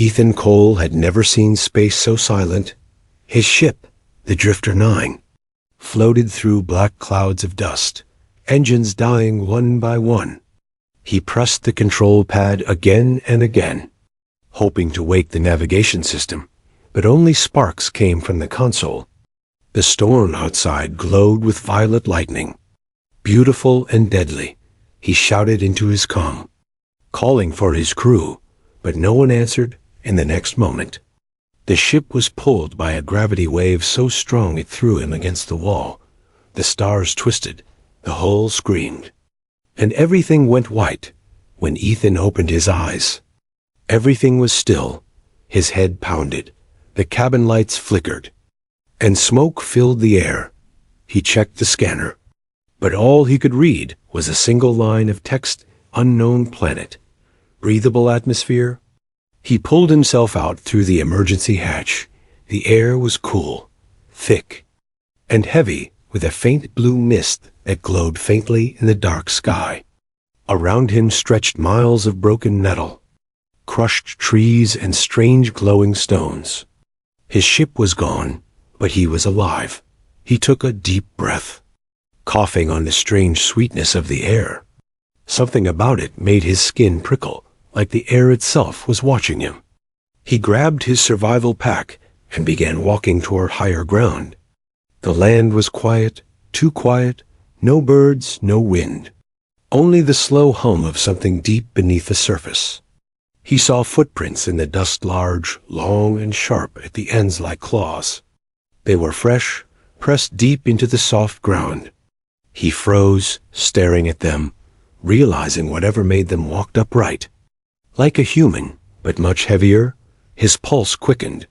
Ethan Cole had never seen space so silent. His ship, the Drifter 9, floated through black clouds of dust, engines dying one by one. He pressed the control pad again and again, hoping to wake the navigation system, but only sparks came from the console. The storm outside glowed with violet lightning. Beautiful and deadly, he shouted into his comm, calling for his crew, but no one answered in the next moment. The ship was pulled by a gravity wave so strong it threw him against the wall. The stars twisted, the hull screamed, and everything went white when Ethan opened his eyes. Everything was still. His head pounded, the cabin lights flickered, and smoke filled the air. He checked the scanner, but all he could read was a single line of text: unknown planet, breathable atmosphere. He pulled himself out through the emergency hatch. The air was cool, thick, and heavy with a faint blue mist that glowed faintly in the dark sky. Around him stretched miles of broken metal, crushed trees and strange glowing stones. His ship was gone, but he was alive. He took a deep breath, coughing on the strange sweetness of the air. Something about it made his skin prickle, like the air itself was watching him. He grabbed his survival pack and began walking toward higher ground. The land was quiet, too quiet, no birds, no wind. Only the slow hum of something deep beneath the surface. He saw footprints in the dust, large, long, and sharp at the ends like claws. They were fresh, pressed deep into the soft ground. He froze, staring at them, realizing whatever made them walked upright. Like a human, but much heavier, his pulse quickened.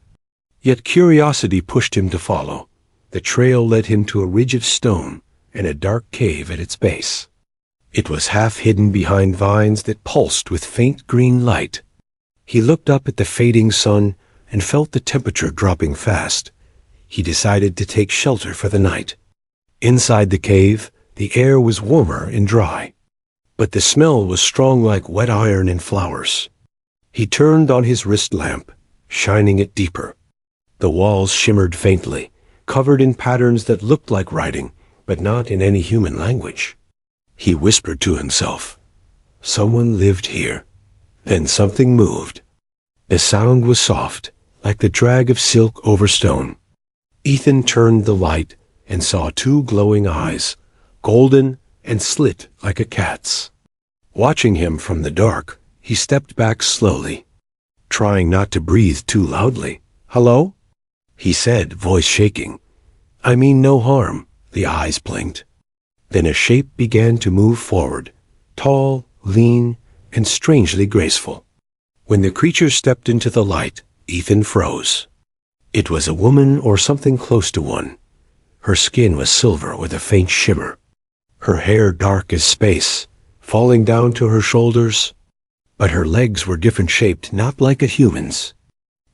Yet curiosity pushed him to follow. The trail led him to a ridge of stone and a dark cave at its base. It was half hidden behind vines that pulsed with faint green light. He looked up at the fading sun and felt the temperature dropping fast. He decided to take shelter for the night. Inside the cave, the air was warmer and dry, but the smell was strong like wet iron and flowers. He turned on his wrist lamp, shining it deeper. The walls shimmered faintly, covered in patterns that looked like writing, but not in any human language. He whispered to himself, "Someone lived here." Then something moved. The sound was soft, like the drag of silk over stone. Ethan turned the light and saw two glowing eyes, golden and slit like a cat's. Watching him from the dark, he stepped back slowly, trying not to breathe too loudly. "Hello?" he said, voice shaking. "I mean no harm," the eyes blinked. Then a shape began to move forward, tall, lean, and strangely graceful. When the creature stepped into the light, Ethan froze. It was a woman or something close to one. Her skin was silver with a faint shimmer. Her hair dark as space, falling down to her shoulders. But her legs were different shaped, not like a human's,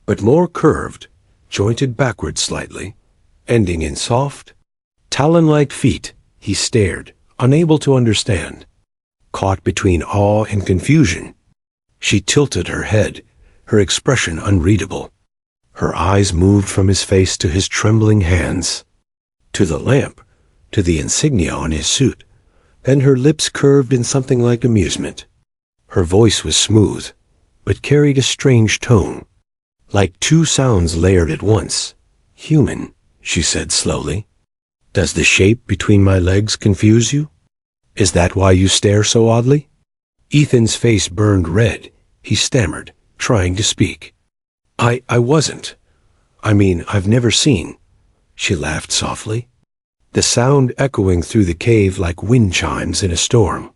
but more curved, jointed backward slightly, ending in soft, talon-like feet. He stared, unable to understand, caught between awe and confusion. She tilted her head, her expression unreadable. Her eyes moved from his face to his trembling hands, to the lamp, to the insignia on his suit. Then her lips curved in something like amusement. Her voice was smooth, but carried a strange tone, like two sounds layered at once. "Human," she said slowly. "Does the shape between my legs confuse you? Is that why you stare so oddly?" Ethan's face burned red. He stammered, trying to speak. I wasn't. I mean, I've never seen." She laughed softly, the sound echoing through the cave like wind chimes in a storm.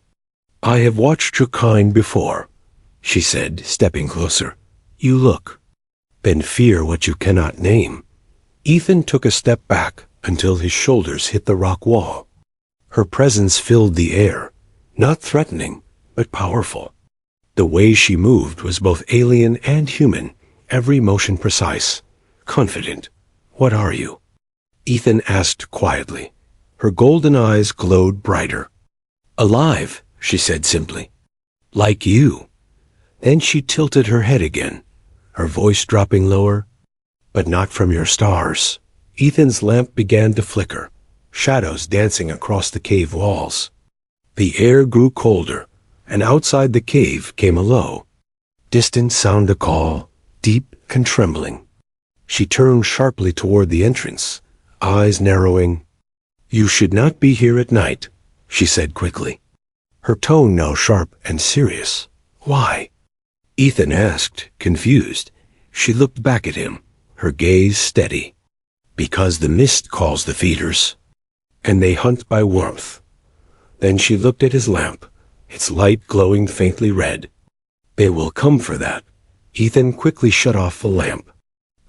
"I have watched your kind before," she said, stepping closer. "You look, then fear what you cannot name." Ethan took a step back until his shoulders hit the rock wall. Her presence filled the air, not threatening, but powerful. The way she moved was both alien and human, every motion precise, confident. "What are you?" Ethan asked quietly. Her golden eyes glowed brighter. "Alive," she said simply. "Like you." Then she tilted her head again, her voice dropping lower. But not from your stars. Ethan's lamp began to flicker, shadows dancing across the cave walls. The air grew colder, and outside the cave came a low, distant sound to call, deep and trembling. She turned sharply toward the entrance, eyes narrowing. "You should not be here at night," she said quickly, her tone now sharp and serious. "Why?" Ethan asked, confused. She looked back at him, her gaze steady. "Because the mist calls the feeders, and they hunt by warmth." Then she looked at his lamp, its light glowing faintly red. "They will come for that." Ethan quickly shut off the lamp,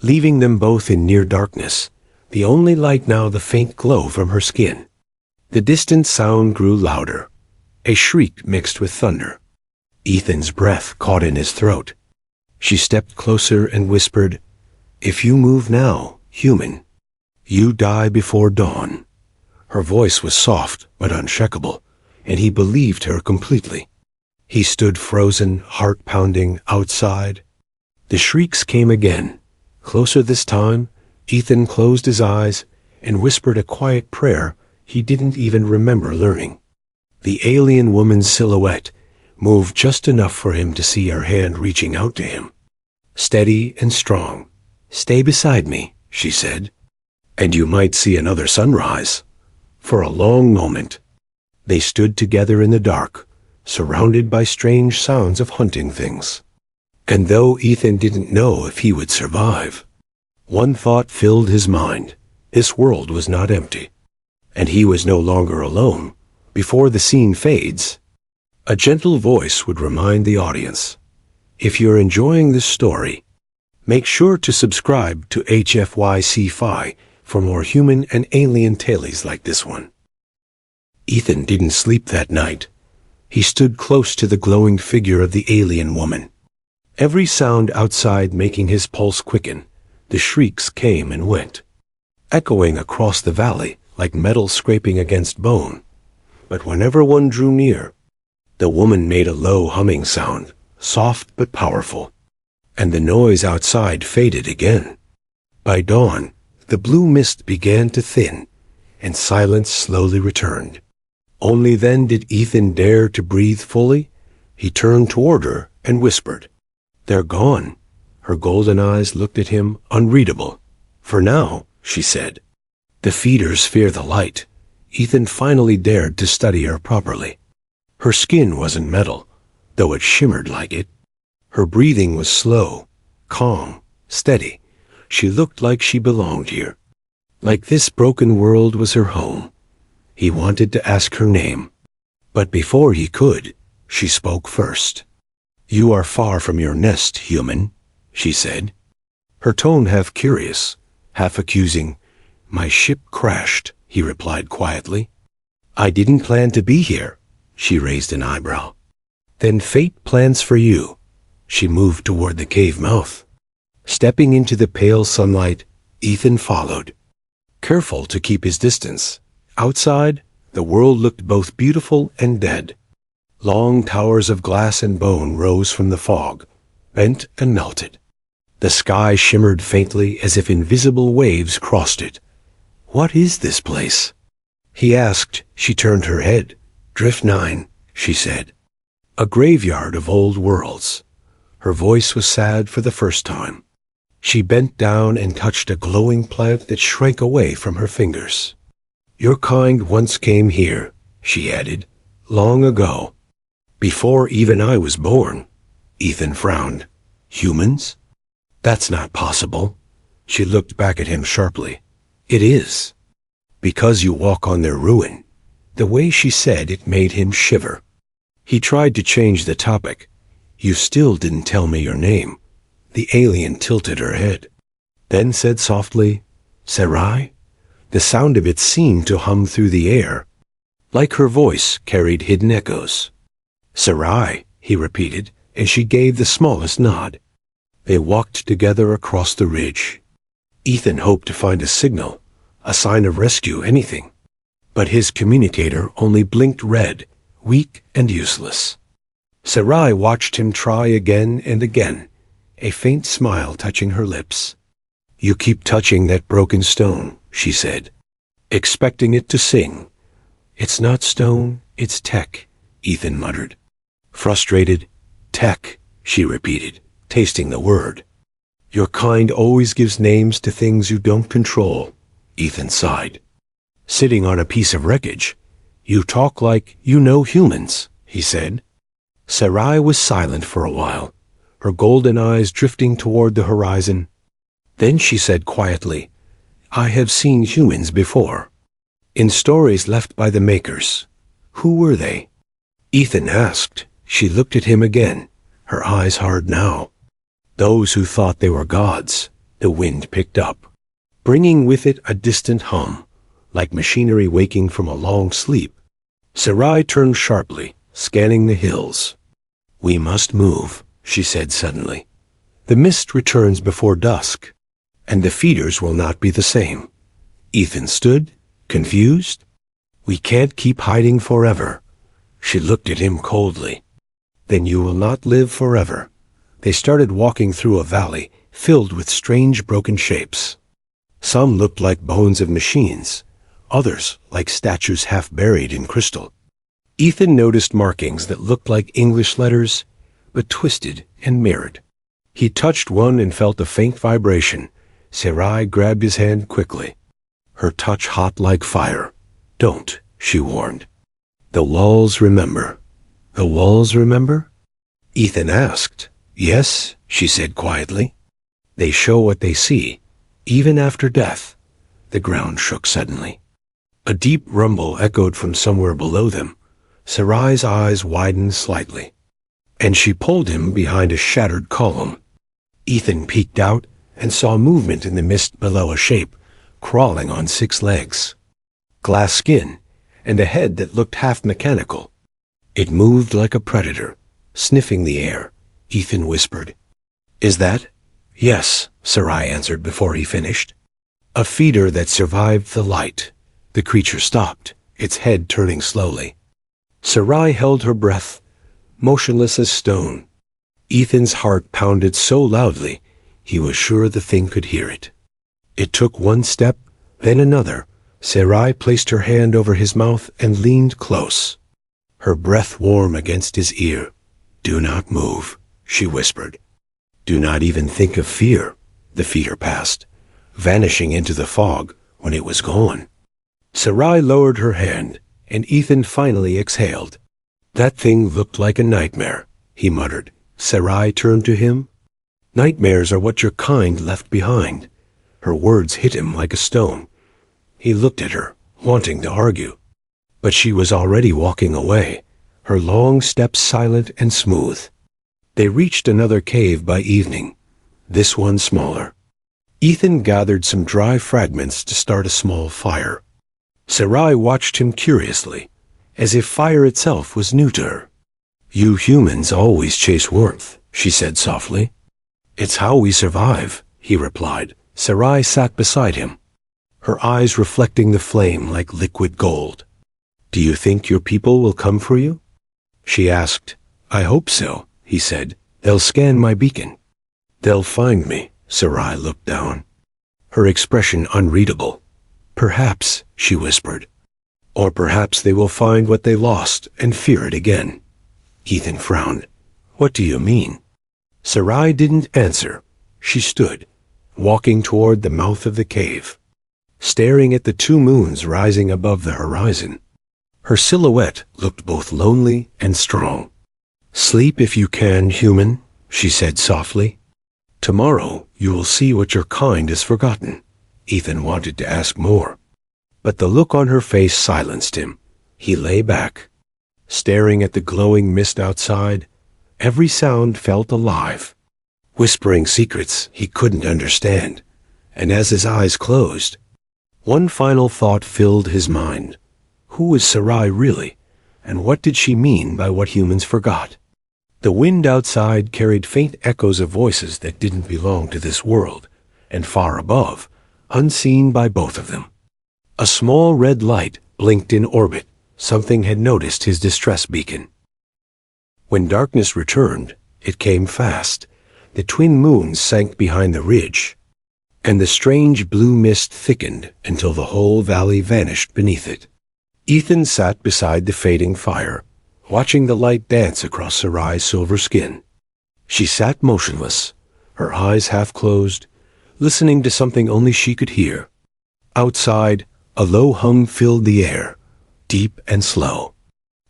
leaving them both in near darkness, the only light now the faint glow from her skin. The distant sound grew louder, a shriek mixed with thunder. Ethan's breath caught in his throat. She stepped closer and whispered, "If you move now, human, you die before dawn." Her voice was soft but unshakable, and he believed her completely. He stood frozen, heart pounding, outside. The shrieks came again. Closer this time, Ethan closed his eyes and whispered a quiet prayer he didn't even remember learning. The alien woman's silhouette moved just enough for him to see her hand reaching out to him. Steady and strong. "Stay beside me," she said, "and you might see another sunrise." For a long moment, they stood together in the dark, surrounded by strange sounds of hunting things. And though Ethan didn't know if he would survive, one thought filled his mind. This world was not empty, and he was no longer alone. Before the scene fades, a gentle voice would remind the audience, "If you're enjoying this story, make sure to subscribe to HFYC-Fi for more human and alien tales like this one." Ethan didn't sleep that night. He stood close to the glowing figure of the alien woman, every sound outside making his pulse quicken. The shrieks came and went, echoing across the valley like metal scraping against bone. But whenever one drew near, the woman made a low humming sound, soft but powerful, and the noise outside faded again. By dawn, the blue mist began to thin, and silence slowly returned. Only then did Ethan dare to breathe fully. He turned toward her and whispered, "They're gone." Her golden eyes looked at him, unreadable. "For now," she said. "The feeders fear the light." Ethan finally dared to study her properly. Her skin wasn't metal, though it shimmered like it. Her breathing was slow, calm, steady. She looked like she belonged here, like this broken world was her home. He wanted to ask her name, but before he could, she spoke first. "You are far from your nest, human," she said, her tone half curious, half accusing. "My ship crashed," he replied quietly. "I didn't plan to be here." She raised an eyebrow. "Then fate plans for you." She moved toward the cave mouth. Stepping into the pale sunlight, Ethan followed, careful to keep his distance. Outside, the world looked both beautiful and dead. Long towers of glass and bone rose from the fog, bent and melted. The sky shimmered faintly as if invisible waves crossed it. "What is this place?" he asked. She turned her head. "Drift 9, she said. "A graveyard of old worlds." Her voice was sad for the first time. She bent down and touched a glowing plant that shrank away from her fingers. "Your kind once came here," she added, "long ago. Before even I was born." Ethan frowned. "Humans? That's not possible." She looked back at him sharply. "It is. Because you walk on their ruin." The way she said it made him shiver. He tried to change the topic. "You still didn't tell me your name." The alien tilted her head, then said softly, "Sarai?" The sound of it seemed to hum through the air, like her voice carried hidden echoes. "Sarai," he repeated, and she gave the smallest nod. They walked together across the ridge. Ethan hoped to find a signal, a sign of rescue, anything. But his communicator only blinked red, weak and useless. Sarai watched him try again and again, a faint smile touching her lips. "You keep touching that broken stone," she said, expecting it to sing. "It's not stone, it's tech," Ethan muttered. Frustrated, "Tech," she repeated, tasting the word. "Your kind always gives names to things you don't control," Ethan sighed. Sitting on a piece of wreckage, "You talk like you know humans," he said. Sarai was silent for a while, her golden eyes drifting toward the horizon. Then she said quietly, "I have seen humans before. In stories left by the makers. Who were they?" Ethan asked. She looked at him again, her eyes hard now. "Those who thought they were gods," the wind picked up, bringing with it a distant hum, like machinery waking from a long sleep. Sarai turned sharply, scanning the hills. "We must move," she said suddenly. "The mist returns before dusk, and the feeders will not be the same." Ethan stood, confused. "We can't keep hiding forever." She looked at him coldly. "Then you will not live forever." They started walking through a valley filled with strange broken shapes. Some looked like bones of machines, others like statues half buried in crystal. Ethan noticed markings that looked like English letters, but twisted and mirrored. He touched one and felt a faint vibration. Sarai grabbed his hand quickly, her touch hot like fire. "Don't," she warned. "The walls remember." "The walls remember?" Ethan asked. "Yes," she said quietly. "They show what they see, even after death." The ground shook suddenly. A deep rumble echoed from somewhere below them. Sarai's eyes widened slightly, and she pulled him behind a shattered column. Ethan peeked out and saw movement in the mist below, a shape crawling on 6 legs. Glass skin, and a head that looked half mechanical. It moved like a predator, sniffing the air. Ethan whispered, "Is that?" "Yes," Sarai answered before he finished. "A feeder that survived the light." The creature stopped, its head turning slowly. Sarai held her breath, motionless as stone. Ethan's heart pounded so loudly, he was sure the thing could hear it. It took one step, then another. Sarai placed her hand over his mouth and leaned close, her breath warm against his ear. "Do not move," she whispered. "Do not even think of fear." The feeder passed, vanishing into the fog when it was gone. Sarai lowered her hand, and Ethan finally exhaled. "That thing looked like a nightmare," he muttered. Sarai turned to him. "Nightmares are what your kind left behind." Her words hit him like a stone. He looked at her, wanting to argue. But she was already walking away, her long steps silent and smooth. They reached another cave by evening, this one smaller. Ethan gathered some dry fragments to start a small fire. Sarai watched him curiously, as if fire itself was new to her. "You humans always chase warmth," she said softly. "It's how we survive," he replied. Sarai sat beside him, her eyes reflecting the flame like liquid gold. "Do you think your people will come for you?" she asked. "I hope so," he said. "They'll scan my beacon." "They'll find me." Sarai looked down, her expression unreadable. "Perhaps," she whispered. "Or perhaps they will find what they lost and fear it again." Ethan frowned. "What do you mean?" Sarai didn't answer. She stood, walking toward the mouth of the cave, staring at the 2 moons rising above the horizon. Her silhouette looked both lonely and strong. "Sleep if you can, human," she said softly. "Tomorrow you will see what your kind has forgotten." Ethan wanted to ask more, but the look on her face silenced him. He lay back, staring at the glowing mist outside. Every sound felt alive, whispering secrets he couldn't understand. And as his eyes closed, one final thought filled his mind. Who was Sarai really, and what did she mean by what humans forgot? The wind outside carried faint echoes of voices that didn't belong to this world, and far above, unseen by both of them, a small red light blinked in orbit. Something had noticed his distress beacon. When darkness returned, it came fast, the twin moons sank behind the ridge, and the strange blue mist thickened until the whole valley vanished beneath it. Ethan sat beside the fading fire, watching the light dance across Sarai's silver skin. She sat motionless, her eyes half closed, listening to something only she could hear. Outside, a low hum filled the air, deep and slow,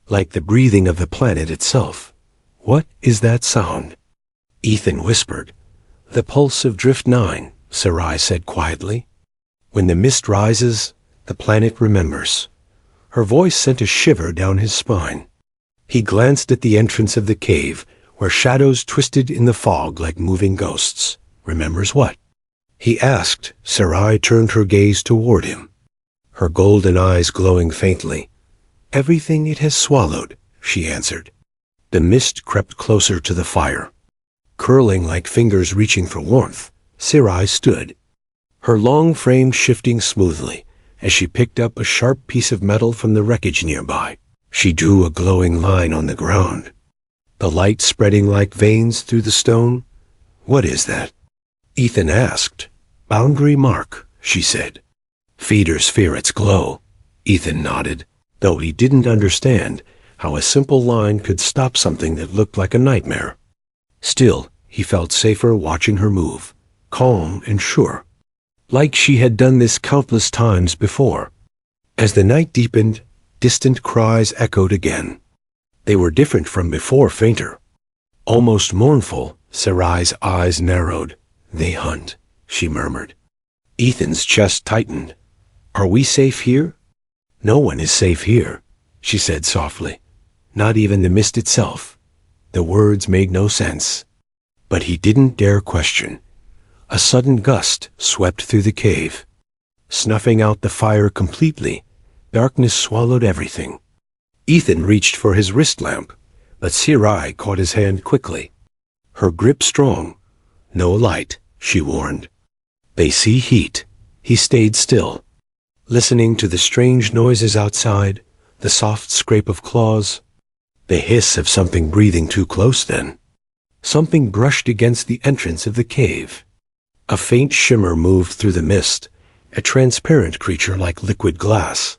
like the breathing of the planet itself. "What is that sound?" Ethan whispered. "The pulse of Drift 9, Sarai said quietly. "When the mist rises, the planet remembers." Her voice sent a shiver down his spine. He glanced at the entrance of the cave, where shadows twisted in the fog like moving ghosts. "Remembers what?" he asked. Sarai turned her gaze toward him, her golden eyes glowing faintly. "Everything it has swallowed," she answered. The mist crept closer to the fire. Curling like fingers reaching for warmth, Sarai stood, her long frame shifting smoothly as she picked up a sharp piece of metal from the wreckage nearby. She drew a glowing line on the ground, the light spreading like veins through the stone. "What is that?" Ethan asked. "Boundary mark," she said. "Feeders fear its glow." Ethan nodded, though he didn't understand how a simple line could stop something that looked like a nightmare. Still, he felt safer watching her move, calm and sure, like she had done this countless times before. As the night deepened, distant cries echoed again. They were different from before, fainter, almost mournful. Sarai's eyes narrowed. "They hunt," she murmured. Ethan's chest tightened. "Are we safe here?" "No one is safe here," she said softly. "Not even the mist itself." The words made no sense, but he didn't dare question. A sudden gust swept through the cave, snuffing out the fire completely. Darkness swallowed everything. Ethan reached for his wrist lamp, but Sarai caught his hand quickly, her grip strong. "No light," she warned. "They see heat." He stayed still, listening to the strange noises outside, the soft scrape of claws, the hiss of something breathing too close. Then something brushed against the entrance of the cave. A faint shimmer moved through the mist, a transparent creature like liquid glass.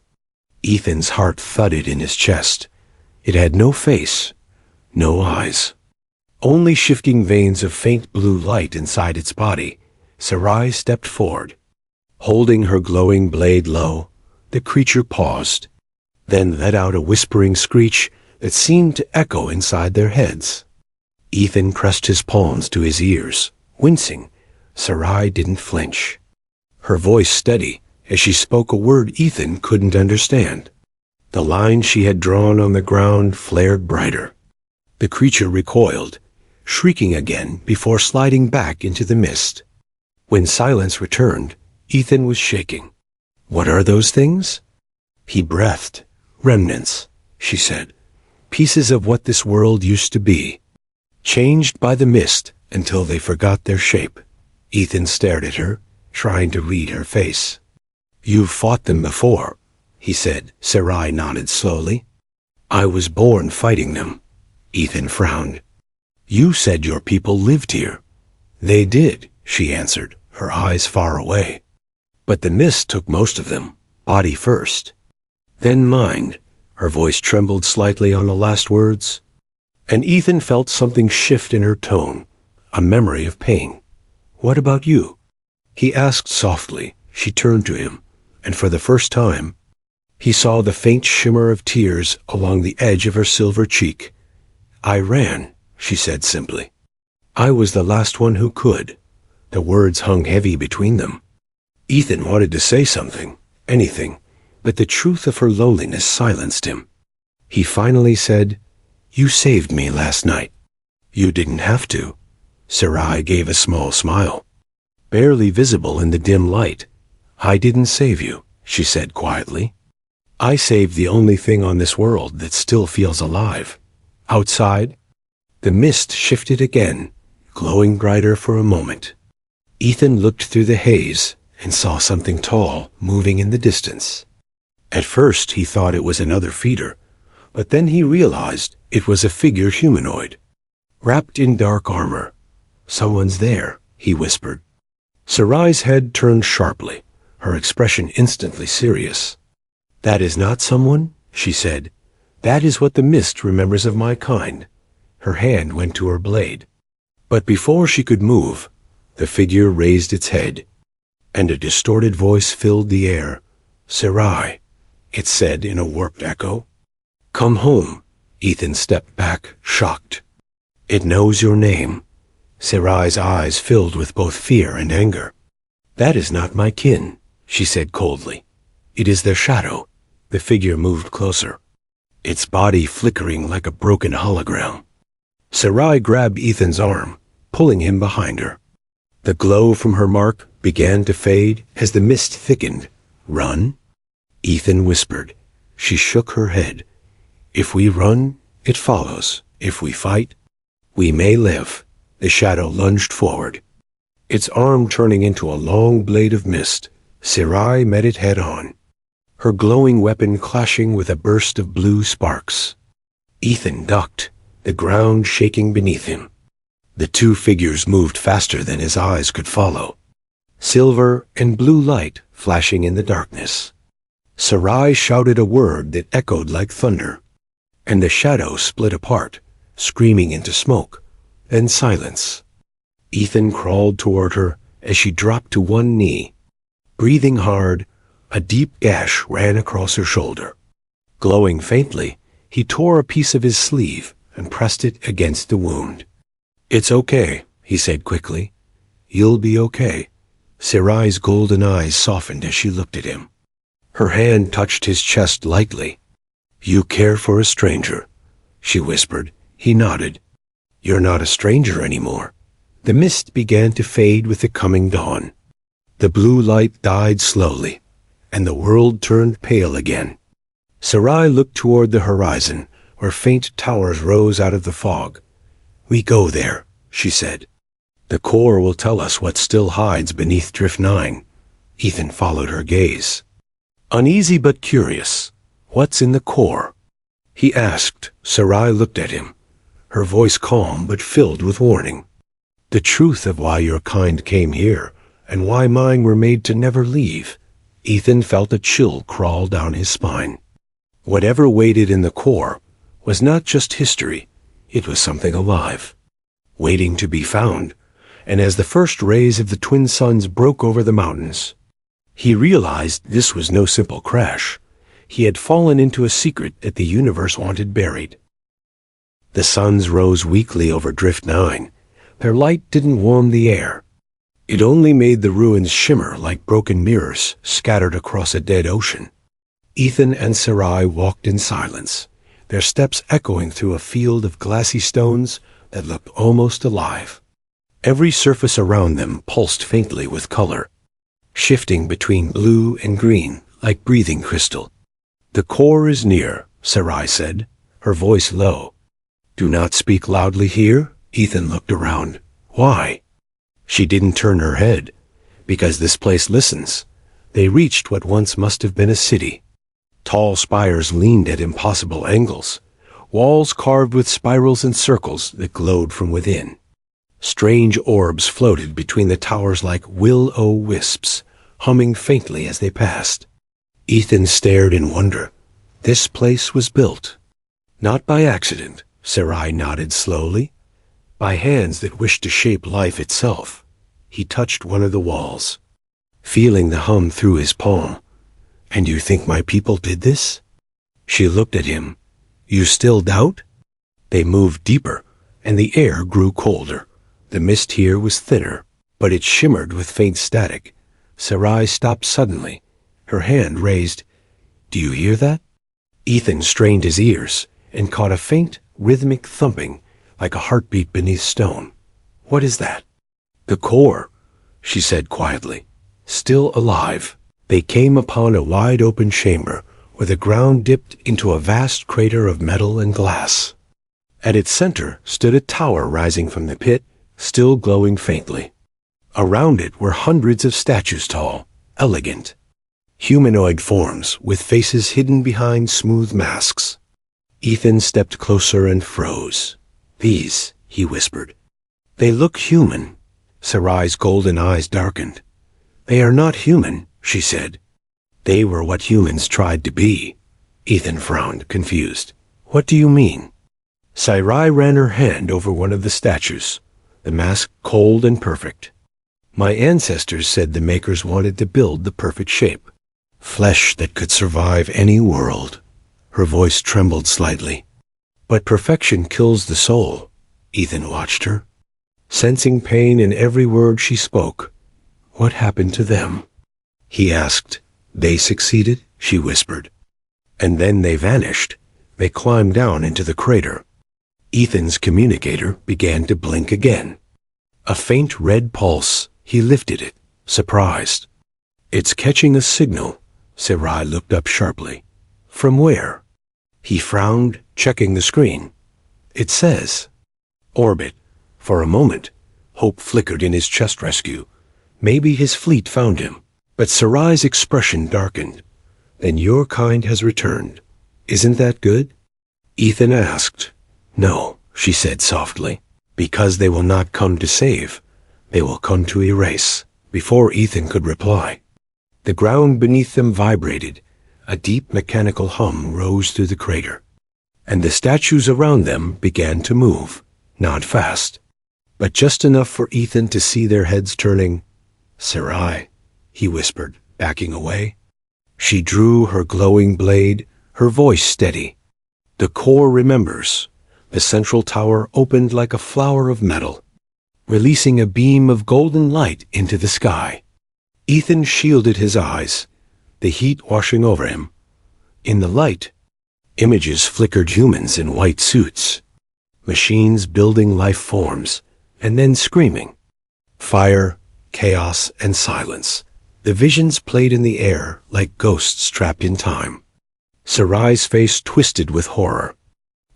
Ethan's heart thudded in his chest. It had no face, no eyes, only shifting veins of faint blue light inside its body. Sarai stepped forward, holding her glowing blade low. The creature paused, then let out a whispering screech that seemed to echo inside their heads. Ethan pressed his palms to his ears, wincing. Sarai didn't flinch, her voice steady as she spoke a word Ethan couldn't understand. The line she had drawn on the ground flared brighter. The creature recoiled, shrieking again before sliding back into the mist. When silence returned, Ethan was shaking. "What are those things?" He breathed. "Remnants," she said. "Pieces of what this world used to be, changed by the mist until they forgot their shape." Ethan stared at her, trying to read her face. "You've fought them before," he said. Sarai nodded slowly. "I was born fighting them." Ethan frowned. "You said your people lived here." "They did," she answered, her eyes far away. "But the mist took most of them, body first, then mind." Her voice trembled slightly on the last words, and Ethan felt something shift in her tone, a memory of pain. "What about you?" he asked softly. She turned to him, and for the first time, he saw the faint shimmer of tears along the edge of her silver cheek. "I ran," she said simply. "I was the last one who could." The words hung heavy between them. Ethan wanted to say something, anything, but the truth of her loneliness silenced him. He finally said, "You saved me last night." "You didn't have to." Sarai gave a small smile, barely visible in the dim light. "I didn't save you," she said quietly. "I saved the only thing on this world that still feels alive." Outside, the mist shifted again, glowing brighter for a moment. Ethan looked through the haze and saw something tall moving in the distance. At first he thought it was another feeder, but then he realized it was a figure humanoid, wrapped in dark armor, Someone's there, he whispered. Sarai's head turned sharply, her expression instantly serious. That is not someone, she said. That is what the mist remembers of my kind. Her hand went to her blade. But before she could move, the figure raised its head, and a distorted voice filled the air. Sarai, it said in a warped echo. Come home. Ethan stepped back, shocked. It knows your name. Sarai's eyes filled with both fear and anger. That is not my kin, she said coldly. It is their shadow. The figure moved closer, its body flickering like a broken hologram. Sarai grabbed Ethan's arm, pulling him behind her. The glow from her mark began to fade as the mist thickened. Run? Ethan whispered. She shook her head. If we run, it follows. If we fight, we may live. The shadow lunged forward, its arm turning into a long blade of mist. Sarai met it head on, her glowing weapon clashing with a burst of blue sparks. Ethan ducked, the ground shaking beneath him. The two figures moved faster than his eyes could follow, silver and blue light flashing in the darkness. Sarai shouted a word that echoed like thunder, and the shadow split apart, screaming into smoke, then silence. Ethan crawled toward her as she dropped to one knee. Breathing hard, a deep gash ran across her shoulder. Glowing faintly, he tore a piece of his sleeve and pressed it against the wound. It's okay, he said quickly. You'll be okay. Sarai's golden eyes softened as she looked at him. Her hand touched his chest lightly. You care for a stranger, she whispered. He nodded. You're not a stranger anymore. The mist began to fade with the coming dawn. The blue light died slowly, and the world turned pale again. Sarai looked toward the horizon, where faint towers rose out of the fog. We go there, she said. The core will tell us what still hides beneath Drift 9. Ethan followed her gaze. Uneasy but curious. What's in the core? He asked. Sarai looked at him, her voice calm but filled with warning. The truth of why your kind came here, and why mine were made to never leave. Ethan felt a chill crawl down his spine. Whatever waited in the core was not just history, it was something alive, waiting to be found. And as the first rays of the twin suns broke over the mountains, he realized this was no simple crash. He had fallen into a secret that the universe wanted buried. The suns rose weakly over Drift 9. Their light didn't warm the air. It only made the ruins shimmer like broken mirrors scattered across a dead ocean. Ethan and Sarai walked in silence, their steps echoing through a field of glassy stones that looked almost alive. Every surface around them pulsed faintly with color, shifting between blue and green like breathing crystal. The core is near, Sarai said, her voice low. Do not speak loudly here. Ethan looked around. Why? She didn't turn her head. Because this place listens. They reached what once must have been a city. Tall spires leaned at impossible angles, walls carved with spirals and circles that glowed from within. Strange orbs floated between the towers like will-o'-wisps, humming faintly as they passed. Ethan stared in wonder. This place was built. Not by accident, Sarai nodded slowly. By hands that wished to shape life itself. He touched one of the walls, feeling the hum through his palm. And you think my people did this? She looked at him. You still doubt? They moved deeper, and the air grew colder. The mist here was thinner, but it shimmered with faint static. Sarai stopped suddenly, her hand raised. Do you hear that? Ethan strained his ears and caught a faint, rhythmic thumping, like a heartbeat beneath stone. What is that? The core, she said quietly. Still alive. They came upon a wide-open chamber where the ground dipped into a vast crater of metal and glass. At its center stood a tower rising from the pit, still glowing faintly. Around it were hundreds of statues tall, elegant, humanoid forms with faces hidden behind smooth masks. Ethan stepped closer and froze. These, he whispered. They look human. Sarai's golden eyes darkened. They are not human, she said. They were what humans tried to be. Ethan frowned, confused. What do you mean? Sarai ran her hand over one of the statues, the mask cold and perfect. My ancestors said the makers wanted to build the perfect shape, flesh that could survive any world. Her voice trembled slightly. But perfection kills the soul. Ethan watched her, sensing pain in every word she spoke. What happened to them? He asked. They succeeded, she whispered. And then they vanished. They climbed down into the crater. Ethan's communicator began to blink again. A faint red pulse. He lifted it, surprised. It's catching a signal. Sarai looked up sharply. From where? He frowned, checking the screen. It says, Orbit. For a moment, hope flickered in his chest rescue. Maybe his fleet found him. But Sarai's expression darkened. Then your kind has returned. Isn't that good? Ethan asked. No, she said softly. Because they will not come to save. They will come to erase. Before Ethan could reply, the ground beneath them vibrated. A deep mechanical hum rose through the crater. And the statues around them began to move. Not fast, but just enough for Ethan to see their heads turning. Sarai, he whispered, backing away. She drew her glowing blade, her voice steady. The core remembers. The central tower opened like a flower of metal, releasing a beam of golden light into the sky. Ethan shielded his eyes, the heat washing over him. In the light, images flickered humans in white suits, machines building life forms, and then screaming. Fire, chaos, and silence. The visions played in the air like ghosts trapped in time. Sarai's face twisted with horror.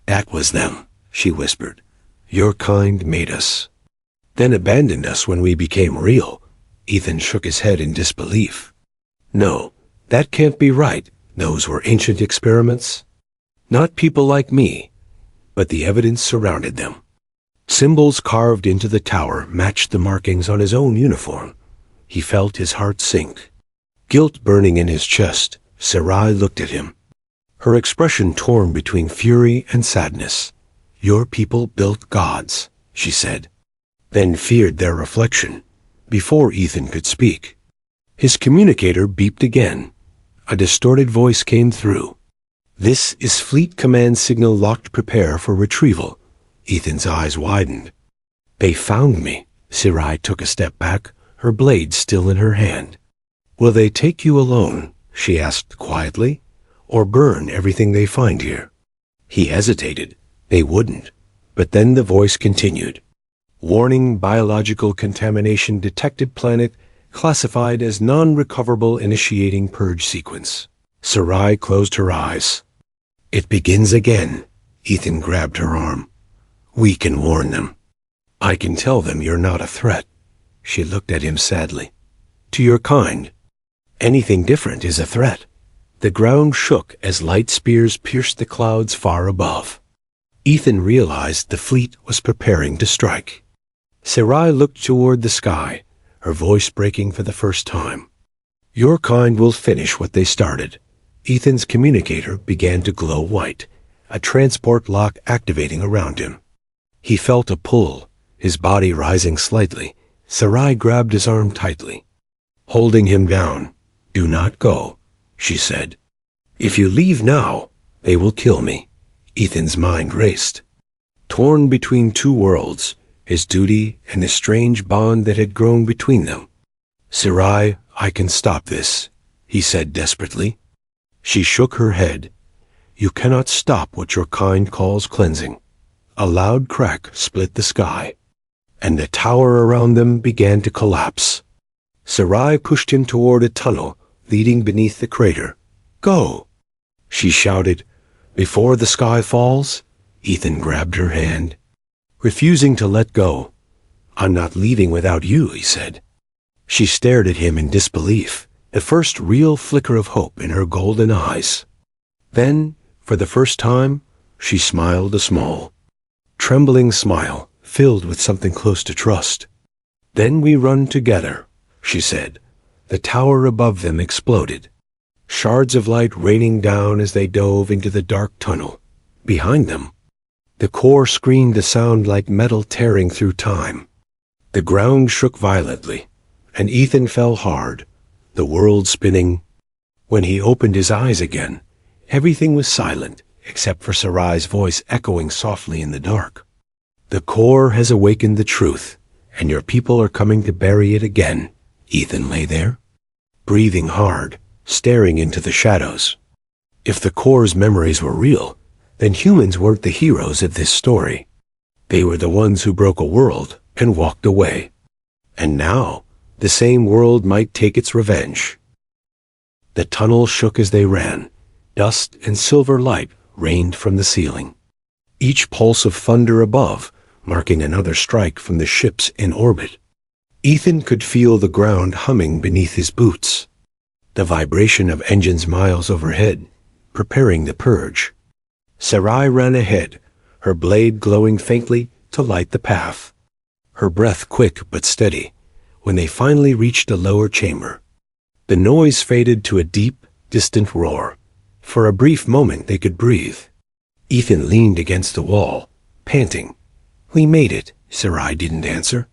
That was them, she whispered. Your kind made us. Then abandoned us when we became real. Ethan shook his head in disbelief. No, that can't be right. Those were ancient experiments. Not people like me, but the evidence surrounded them. Symbols carved into the tower matched the markings on his own uniform. He felt his heart sink. Guilt burning in his chest, Sarai looked at him, her expression torn between fury and sadness. Your people built gods, she said, then feared their reflection. Before Ethan could speak, his communicator beeped again. A distorted voice came through. This is Fleet Command signal locked. Prepare for retrieval. Ethan's eyes widened. They found me. Sarai took a step back, her blade still in her hand. Will they take you alone, she asked quietly, or burn everything they find here? He hesitated. They wouldn't. But then the voice continued. Warning, biological contamination detected. Planet classified as non-recoverable. Initiating purge sequence. Sarai closed her eyes. It begins again. Ethan grabbed her arm. We can warn them. I can tell them you're not a threat. She looked at him sadly. To your kind. Anything different is a threat. The ground shook as light spears pierced the clouds far above. Ethan realized the fleet was preparing to strike. Sarai looked toward the sky, her voice breaking for the first time. Your kind will finish what they started. Ethan's communicator began to glow white, a transport lock activating around him. He felt a pull, his body rising slightly. Sarai grabbed his arm tightly, holding him down. Do not go, she said. If you leave now, they will kill me. Ethan's mind raced. Torn between two worlds, his duty and the strange bond that had grown between them. Sarai, I can stop this, he said desperately. She shook her head. You cannot stop what your kind calls cleansing. A loud crack split the sky, and the tower around them began to collapse. Sarai pushed him toward a tunnel leading beneath the crater. Go, she shouted. Before the sky falls. Ethan grabbed her hand, refusing to let go. I'm not leaving without you, he said. She stared at him in disbelief, the first real flicker of hope in her golden eyes. Then, for the first time, she smiled a small, trembling smile, filled with something close to trust. "Then we run together," she said. The tower above them exploded, shards of light raining down as they dove into the dark tunnel. Behind them, the core screamed a sound like metal tearing through time. The ground shook violently, and Ethan fell hard, the world spinning. When he opened his eyes again, everything was silent except for Sarai's voice echoing softly in the dark. "The core has awakened the truth, and your people are coming to bury it again." Ethan lay there, breathing hard, staring into the shadows. If the core's memories were real, then humans weren't the heroes of this story. They were the ones who broke a world and walked away. And now, the same world might take its revenge. The tunnel shook as they ran. Dust and silver light rained from the ceiling, each pulse of thunder above marking another strike from the ships in orbit. Ethan could feel the ground humming beneath his boots, the vibration of engines miles overhead, preparing the purge. Sarai ran ahead, her blade glowing faintly to light the path, her breath quick but steady. When they finally reached the lower chamber, the noise faded to a deep, distant roar. For a brief moment they could breathe. Ethan leaned against the wall, panting. "We made it," Sarai didn't answer,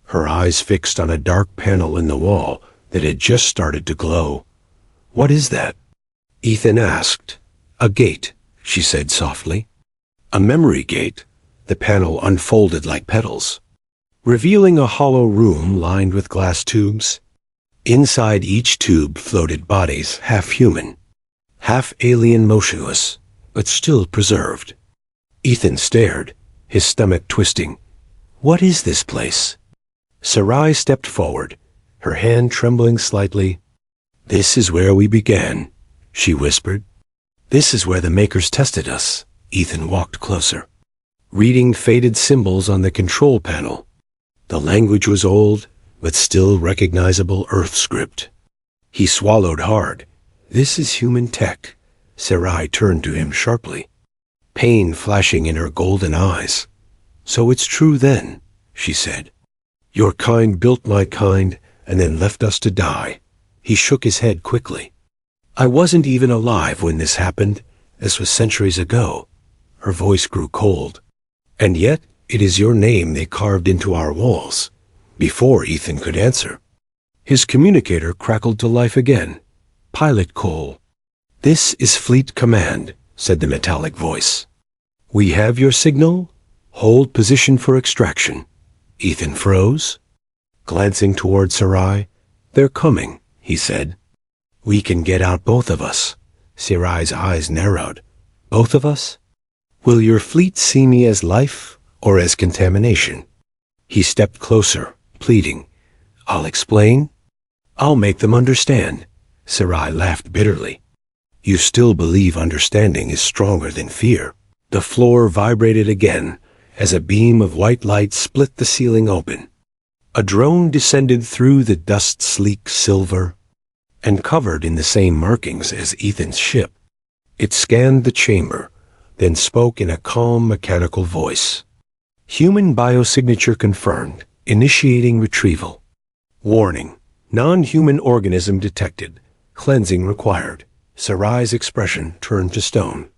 her eyes fixed on a dark panel in the wall that had just started to glow. "What is that?" Ethan asked. "A gate," she said softly. "A memory gate." The panel unfolded like petals, revealing a hollow room lined with glass tubes. Inside each tube floated bodies, half human, half alien, motionless, but still preserved. Ethan stared, his stomach twisting. "What is this place?" Sarai stepped forward, her hand trembling slightly. "This is where we began," she whispered. "This is where the Makers tested us." Ethan walked closer, reading faded symbols on the control panel. The language was old, but still recognizable Earth script. He swallowed hard. "This is human tech." Sarai turned to him sharply, pain flashing in her golden eyes. "So it's true then," she said. "Your kind built my kind and then left us to die." He shook his head quickly. "I wasn't even alive when this happened. This was centuries ago." Her voice grew cold. "And yet it is your name they carved into our walls." Before Ethan could answer, his communicator crackled to life again. "Pilot Cole." "This is Fleet Command," said the metallic voice. "We have your signal. Hold position for extraction." Ethan froze, glancing toward Sarai. "They're coming," he said. "We can get out, both of us." Sarai's eyes narrowed. "Both of us? Will your fleet see me as life or as contamination?" He stepped closer, pleading. "I'll explain. I'll make them understand." Sarai laughed bitterly. "You still believe understanding is stronger than fear." The floor vibrated again as a beam of white light split the ceiling open. A drone descended through the dust-sleek silver and covered in the same markings as Ethan's ship. It scanned the chamber, then spoke in a calm mechanical voice. "Human biosignature confirmed. Initiating retrieval. Warning. Non-human organism detected. Cleansing required." Sarai's expression turned to stone.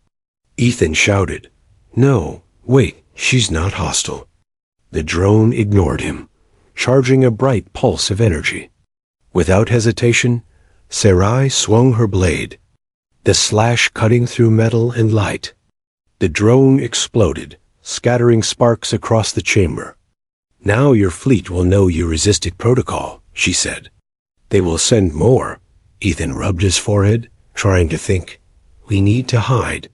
Ethan shouted, "No, wait, she's not hostile." The drone ignored him, charging a bright pulse of energy. Without hesitation, Sarai swung her blade, the slash cutting through metal and light. The drone exploded, scattering sparks across the chamber. "Now your fleet will know you resisted protocol," she said. "They will send more." Ethan rubbed his forehead, trying to think. "We need to hide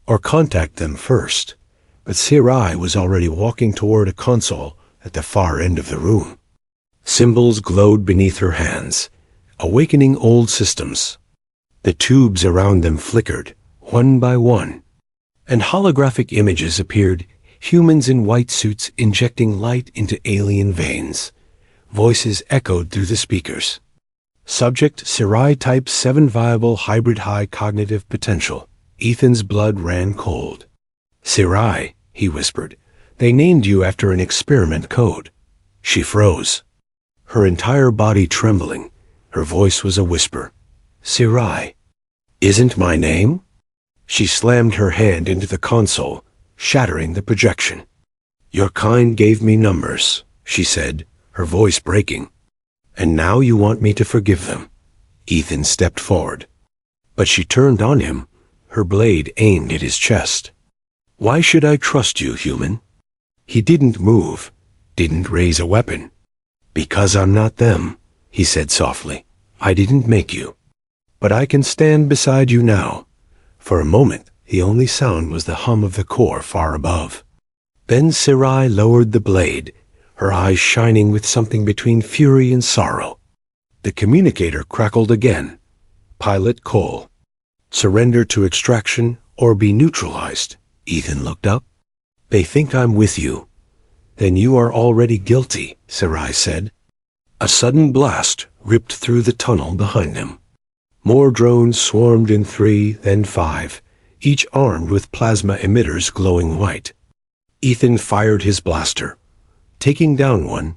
or contact them first." But Sarai was already walking toward a console at the far end of the room. Symbols glowed beneath her hands, awakening old systems. The tubes around them flickered, one by one, and holographic images appeared, humans in white suits injecting light into alien veins. Voices echoed through the speakers. Subject: Sarai Type 7 viable hybrid high cognitive potential. Ethan's blood ran cold. "Sarai," he whispered, They named you after an experiment code. She froze, her entire body trembling. Her voice was a whisper. Sirai. Isn't my name? She slammed her hand into the console, shattering the projection. Your kind gave me numbers, she said, her voice breaking. And now you want me to forgive them. Ethan stepped forward. But she turned on him, her blade aimed at his chest. Why should I trust you, human? He didn't move, didn't raise a weapon. Because I'm not them, he said softly. I didn't make you. But I can stand beside you now. For a moment, the only sound was the hum of the core far above. Then Sirai lowered the blade, her eyes shining with something between fury and sorrow. The communicator crackled again. Pilot Cole. Surrender to extraction or be neutralized. Ethan looked up. They think I'm with you. Then you are already guilty, Sirai said. A sudden blast ripped through the tunnel behind them. More drones swarmed in 3, then 5, each armed with plasma emitters glowing white. Ethan fired his blaster, taking down one.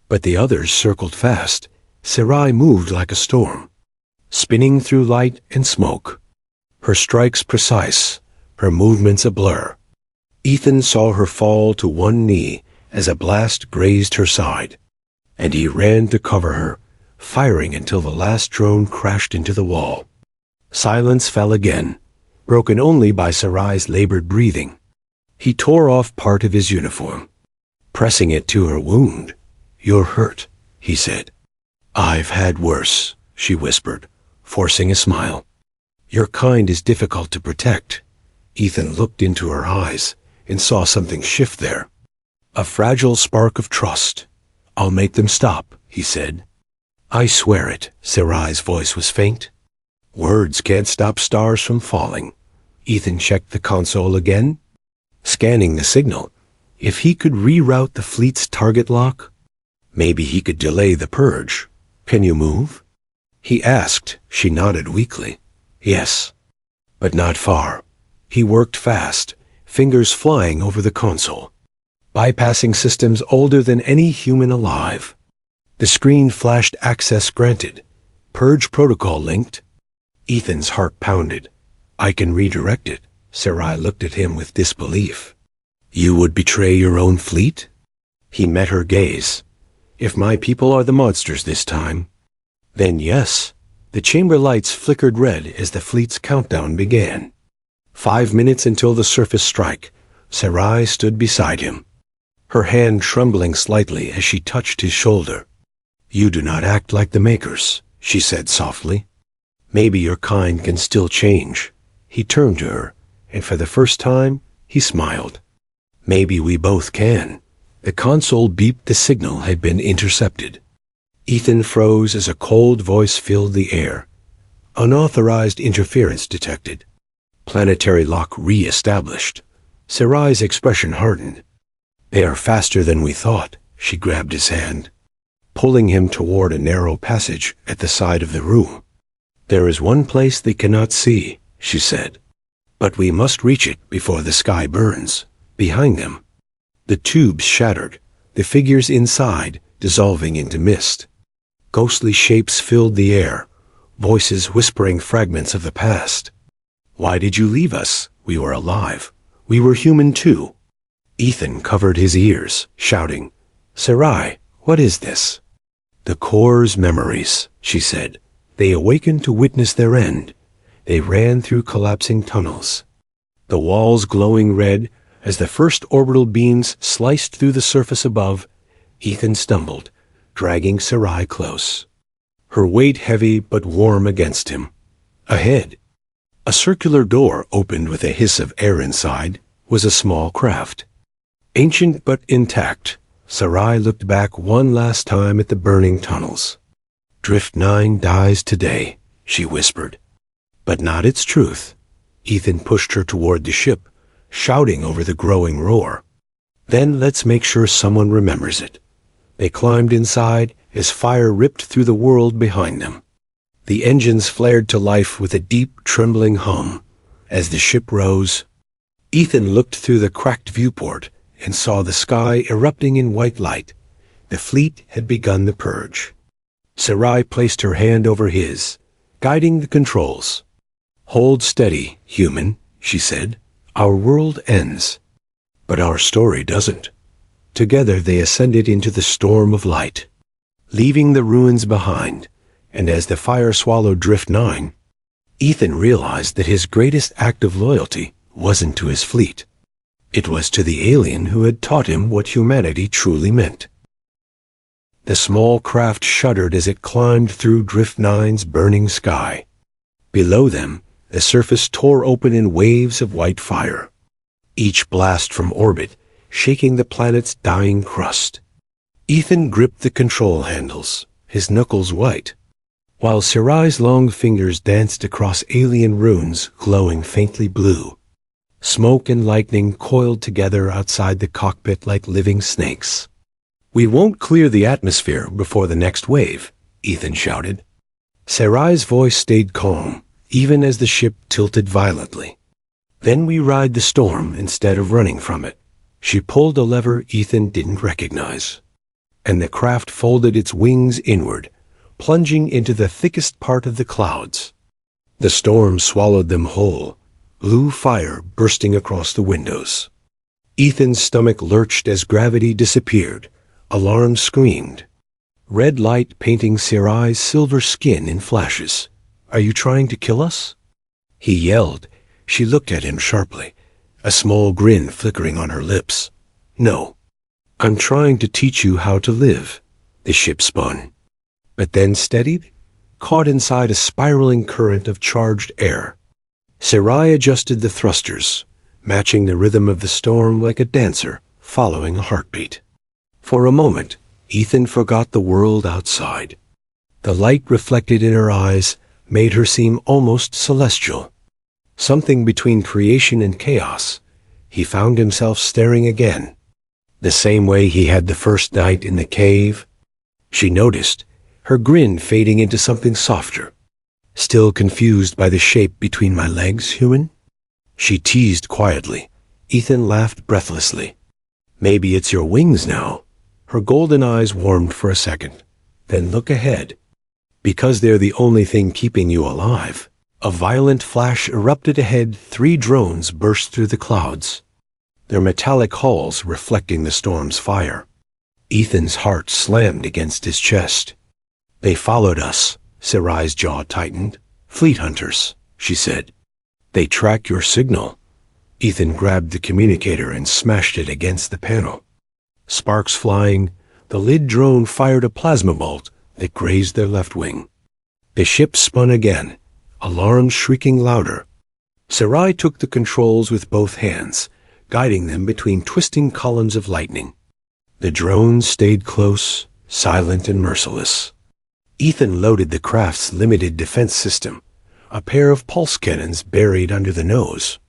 But the others circled fast. Sirai moved like a storm, spinning through light and smoke. Her strikes precise, her movements a blur. Ethan saw her fall to one knee as a blast grazed her side, and he ran to cover her, firing until the last drone crashed into the wall. Silence fell again, broken only by Sarai's labored breathing. He tore off part of his uniform, pressing it to her wound. You're hurt, he said. I've had worse, she whispered, forcing a smile. Your kind is difficult to protect. Ethan looked into her eyes and saw something shift there. A fragile spark of trust. I'll make them stop, he said. I swear it, Sarai's voice was faint. Words can't stop stars from falling. Ethan checked the console again, scanning the signal. If he could reroute the fleet's target lock, maybe he could delay the purge. Can you move? He asked. She nodded weakly. Yes, but not far. He worked fast, fingers flying over the console, bypassing systems older than any human alive. The screen flashed access granted. Purge protocol linked. Ethan's heart pounded. I can redirect it. Sarai looked at him with disbelief. You would betray your own fleet? He met her gaze. If my people are the monsters this time, then yes. The chamber lights flickered red as the fleet's countdown began. 5 minutes until the surface strike. Sarai stood beside him, her hand trembling slightly as she touched his shoulder. You do not act like the Makers, she said softly. Maybe your kind can still change. He turned to her, and for the first time, he smiled. Maybe we both can. The console beeped the signal had been intercepted. Ethan froze as a cold voice filled the air. Unauthorized interference detected. Planetary lock re-established. Sarai's expression hardened. They are faster than we thought. She grabbed his hand, pulling him toward a narrow passage at the side of the room. There is one place they cannot see, she said. But we must reach it before the sky burns. Behind them. The tubes shattered, the figures inside dissolving into mist. Ghostly shapes filled the air, voices whispering fragments of the past. Why did you leave us? We were alive. We were human too. Ethan covered his ears, shouting, Sarai, what is this? The Core's memories, she said. They awakened to witness their end. They ran through collapsing tunnels, the walls glowing red as the first orbital beams sliced through the surface above. Ethan stumbled, dragging Sarai close, her weight heavy but warm against him. Ahead, a circular door opened with a hiss of air inside, was a small craft. Ancient but intact, Sarai looked back one last time at the burning tunnels. Drift 9 dies today, she whispered. But not its truth. Ethan pushed her toward the ship, shouting over the growing roar. Then let's make sure someone remembers it. They climbed inside as fire ripped through the world behind them. The engines flared to life with a deep, trembling hum. As the ship rose, Ethan looked through the cracked viewport and saw the sky erupting in white light. The fleet had begun the purge. Sarai placed her hand over his, guiding the controls. "Hold steady, human," she said. "Our world ends. But our story doesn't." Together they ascended into the storm of light, leaving the ruins behind, and as the fire swallowed Drift 9, Ethan realized that his greatest act of loyalty wasn't to his fleet. It was to the alien who had taught him what humanity truly meant. The small craft shuddered as it climbed through Drift 9's burning sky. Below them, the surface tore open in waves of white fire, each blast from orbit shaking the planet's dying crust. Ethan gripped the control handles, his knuckles white, while Sarai's long fingers danced across alien runes glowing faintly blue. Smoke and lightning coiled together outside the cockpit like living snakes. "We won't clear the atmosphere before the next wave," Ethan shouted. Sarai's voice stayed calm, even as the ship tilted violently. "Then we ride the storm instead of running from it." She pulled a lever Ethan didn't recognize, and the craft folded its wings inward, plunging into the thickest part of the clouds. The storm swallowed them whole, blue fire bursting across the windows. Ethan's stomach lurched as gravity disappeared. Alarm screamed. Red light painting Sarai's silver skin in flashes. "Are you trying to kill us?" he yelled. She looked at him sharply, a small grin flickering on her lips. "No. I'm trying to teach you how to live." The ship spun, but then steadied, caught inside a spiraling current of charged air. Sarai adjusted the thrusters, matching the rhythm of the storm like a dancer following a heartbeat. For a moment, Ethan forgot the world outside. The light reflected in her eyes made her seem almost celestial. Something between creation and chaos. He found himself staring again, the same way he had the first night in the cave. She noticed, her grin fading into something softer. "Still confused by the shape between my legs, human?" she teased quietly. Ethan laughed breathlessly. "Maybe it's your wings now." Her golden eyes warmed for a second. "Then look ahead. Because they're the only thing keeping you alive." A violent flash erupted ahead. 3 drones burst through the clouds, their metallic hulls reflecting the storm's fire. Ethan's heart slammed against his chest. "They followed us." Sarai's jaw tightened. "Fleet hunters," she said. "They track your signal." Ethan grabbed the communicator and smashed it against the panel. Sparks flying, the lead drone fired a plasma bolt that grazed their left wing. The ship spun again, alarms shrieking louder. Sarai took the controls with both hands, guiding them between twisting columns of lightning. The drones stayed close, silent and merciless. Ethan loaded the craft's limited defense system, a pair of pulse cannons buried under the nose.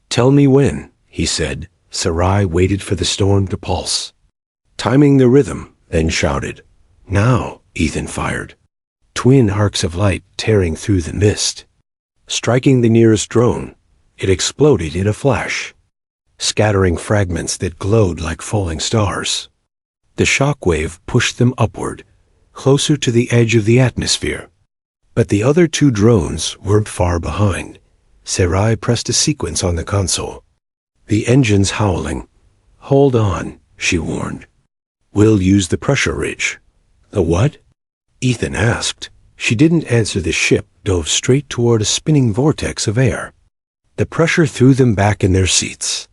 "Tell me when," he said. Sarai waited for the storm to pulse, timing the rhythm, then shouted. "Now," Ethan fired. Twin arcs of light tearing through the mist. Striking the nearest drone, it exploded in a flash, scattering fragments that glowed like falling stars. The shockwave pushed them upward, closer to the edge of the atmosphere. But the other 2 drones weren't far behind. Sarai pressed a sequence on the console. The engines howling. "Hold on," she warned. "We'll use the pressure ridge." "The what?" Ethan asked. She didn't answer. The ship dove straight toward a spinning vortex of air. The pressure threw them back in their seats.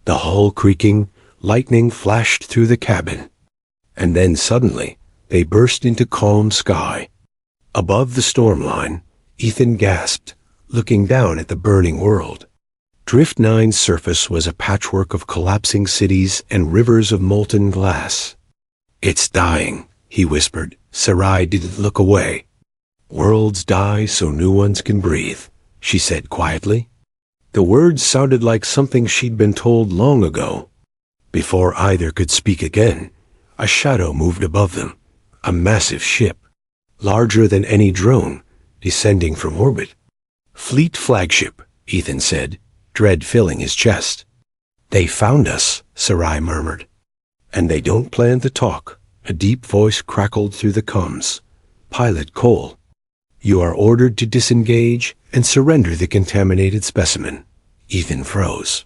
The hull creaking, lightning flashed through the cabin. And then suddenly, they burst into calm sky. Above the storm line, Ethan gasped, looking down at the burning world. Drift 9's surface was a patchwork of collapsing cities and rivers of molten glass. "It's dying," he whispered. Sarai didn't look away. "Worlds die so new ones can breathe," she said quietly. The words sounded like something she'd been told long ago. Before either could speak again, a shadow moved above them, a massive ship, larger than any drone, descending from orbit. "Fleet flagship," Ethan said, dread filling his chest. "They found us," Sarai murmured. And they don't plan to talk, a deep voice crackled through the comms. Pilot Cole, you are ordered to disengage and surrender the contaminated specimen. Ethan froze.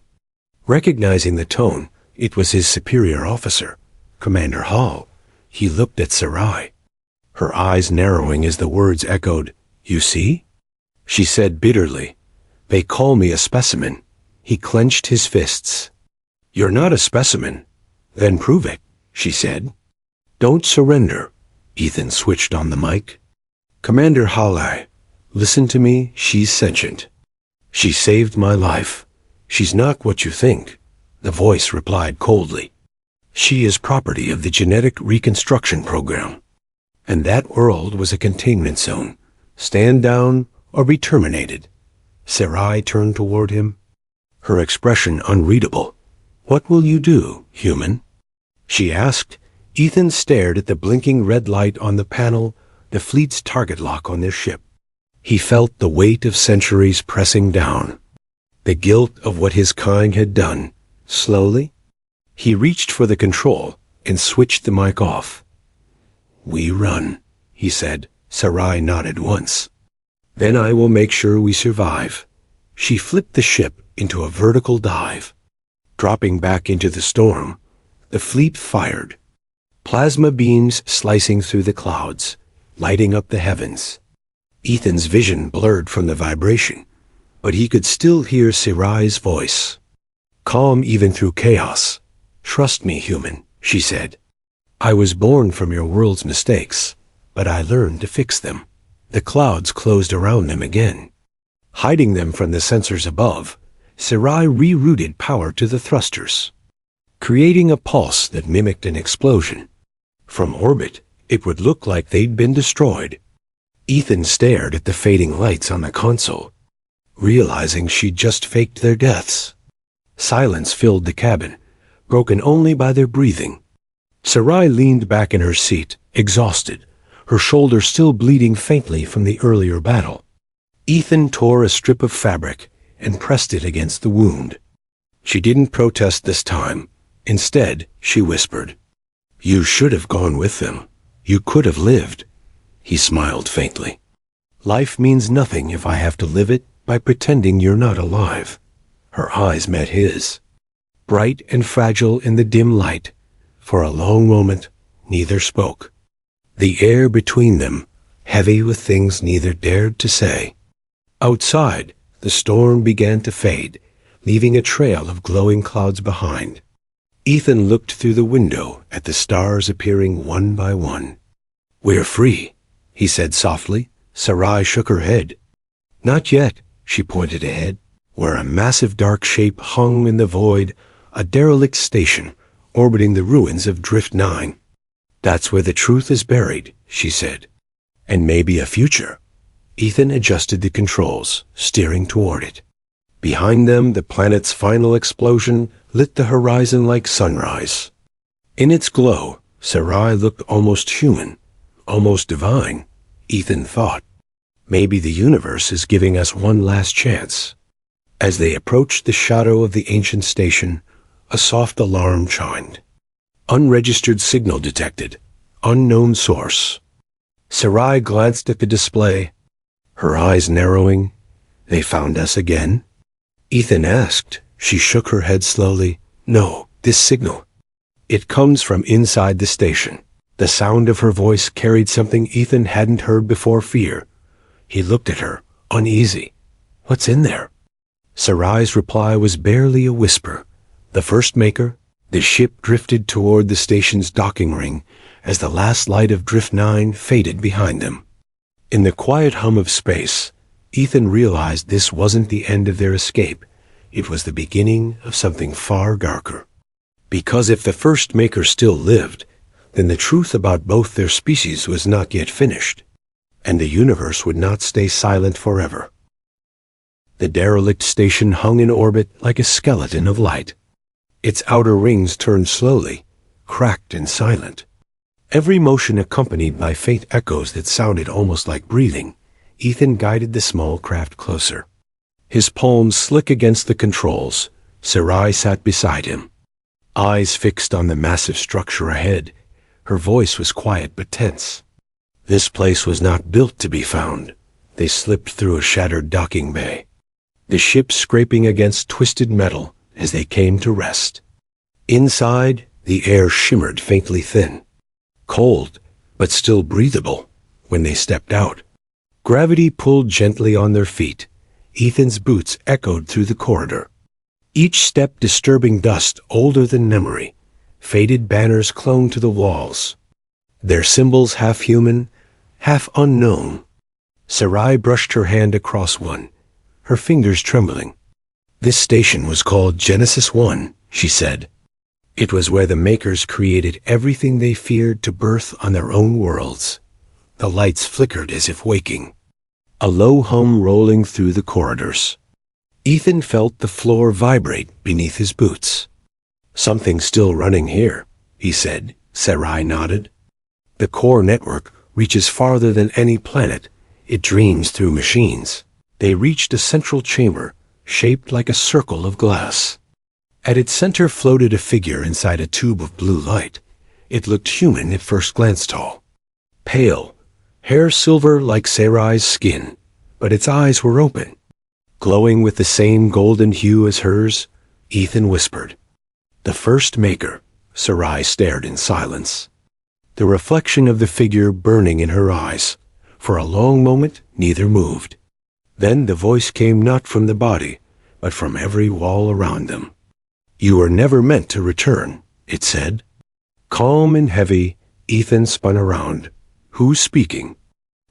Recognizing the tone, it was his superior officer, Commander Hall. He looked at Sarai, her eyes narrowing as the words echoed, "You see?" She said bitterly, "They call me a specimen." He clenched his fists. "You're not a specimen." "Then prove it," she said. "Don't surrender." Ethan switched on the mic. "Commander Hallai, listen to me, she's sentient. She saved my life. She's not what you think," the voice replied coldly. "She is property of the Genetic Reconstruction Program. And that world was a containment zone. Stand down or be terminated." Sarai turned toward him, her expression unreadable. "What will you do, human?" she asked. Ethan stared at the blinking red light on the panel, the fleet's target lock on their ship. He felt the weight of centuries pressing down, the guilt of what his kind had done. Slowly, he reached for the control and switched the mic off. "We run," he said. Sarai nodded once. "Then I will make sure we survive." She flipped the ship into a vertical dive. Dropping back into the storm, the fleet fired, plasma beams slicing through the clouds, lighting up the heavens. Ethan's vision blurred from the vibration, but he could still hear Sarai's voice, calm even through chaos. "Trust me, human," she said. "I was born from your world's mistakes, but I learned to fix them." The clouds closed around them again. Hiding them from the sensors above, Sarai rerouted power to the thrusters, creating a pulse that mimicked an explosion. From orbit, it would look like they'd been destroyed. Ethan stared at the fading lights on the console, realizing she'd just faked their deaths. Silence filled the cabin, broken only by their breathing. Sarai leaned back in her seat, exhausted, her shoulder still bleeding faintly from the earlier battle. Ethan tore a strip of fabric and pressed it against the wound. She didn't protest this time. Instead, she whispered, "You should have gone with them. You could have lived." He smiled faintly. "Life means nothing if I have to live it by pretending you're not alive." Her eyes met his, bright and fragile in the dim light. For a long moment, neither spoke. The air between them, heavy with things neither dared to say. Outside, the storm began to fade, leaving a trail of glowing clouds behind. Ethan looked through the window at the stars appearing one by one. "We're free," he said softly. Sarai shook her head. "Not yet," she pointed ahead, where a massive dark shape hung in the void, a derelict station orbiting the ruins of Drift 9. "That's where the truth is buried," she said. "And maybe a future." Ethan adjusted the controls, steering toward it. Behind them, the planet's final explosion lit the horizon like sunrise. In its glow, Sarai looked almost human, almost divine. Ethan thought, maybe the universe is giving us one last chance. As they approached the shadow of the ancient station, a soft alarm chimed. "Unregistered signal detected. Unknown source." Sarai glanced at the display, her eyes narrowing. "They found us again?" Ethan asked. She shook her head slowly. "No, this signal. It comes from inside the station." The sound of her voice carried something Ethan hadn't heard before: fear. He looked at her, uneasy. "What's in there?" Sarai's reply was barely a whisper. "The first maker." The ship drifted toward the station's docking ring as the last light of Drift 9 faded behind them. In the quiet hum of space, Ethan realized this wasn't the end of their escape. It was the beginning of something far darker. Because if the first maker still lived, then the truth about both their species was not yet finished, and the universe would not stay silent forever. The derelict station hung in orbit like a skeleton of light. Its outer rings turned slowly, cracked and silent, every motion accompanied by faint echoes that sounded almost like breathing. Ethan guided the small craft closer, his palms slick against the controls. Sarai sat beside him. eyes fixed on the massive structure ahead. Her voice was quiet but tense. This place was not built to be found. They slipped through a shattered docking bay, the ship scraping against twisted metal as they came to rest. Inside, the air shimmered faintly thin, cold but still breathable when they stepped out. Gravity pulled gently on their feet. Ethan's boots echoed through the corridor, each step disturbing dust older than memory. Faded banners clung to the walls, their symbols half human, half unknown. Sarai brushed her hand across one, her fingers trembling. This station was called Genesis 1, she said. It was where the Makers created everything they feared to birth on their own worlds. The lights flickered as if waking, a low hum rolling through the corridors. Ethan felt the floor vibrate beneath his boots. Something's still running here, he said. Sarai nodded. The core network reaches farther than any planet. It dreams through machines. They reached a central chamber, shaped like a circle of glass. At its center floated a figure inside a tube of blue light. It looked human at first glance, tall, pale, hair silver like Sarai's skin, but its eyes were open, glowing with the same golden hue as hers. Ethan whispered, "The first Maker." Sarai stared in silence, the reflection of the figure burning in her eyes. For a long moment, neither moved. Then the voice came not from the body, but from every wall around them. "You were never meant to return," it said. Calm and heavy, Ethan spun around. "Who's speaking?"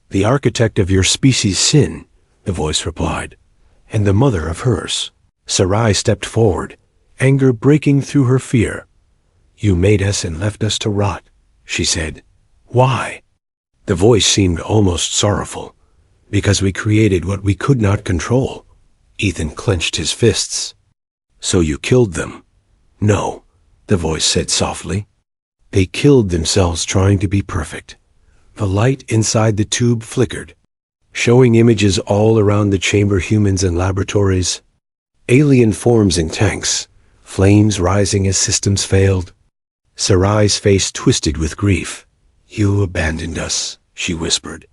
"The architect of your species' sin," the voice replied, "and the mother of hers." Sarai stepped forward, anger breaking through her fear. "You made us and left us to rot," she said. "Why?" The voice seemed almost sorrowful. "Because we created what we could not control." Ethan clenched his fists. "So you killed them?" "No," the voice said softly. "They killed themselves trying to be perfect." The light inside the tube flickered, showing images all around the chamber, humans in laboratories, alien forms in tanks, flames rising as systems failed. Sarai's face twisted with grief. "You abandoned us," she whispered.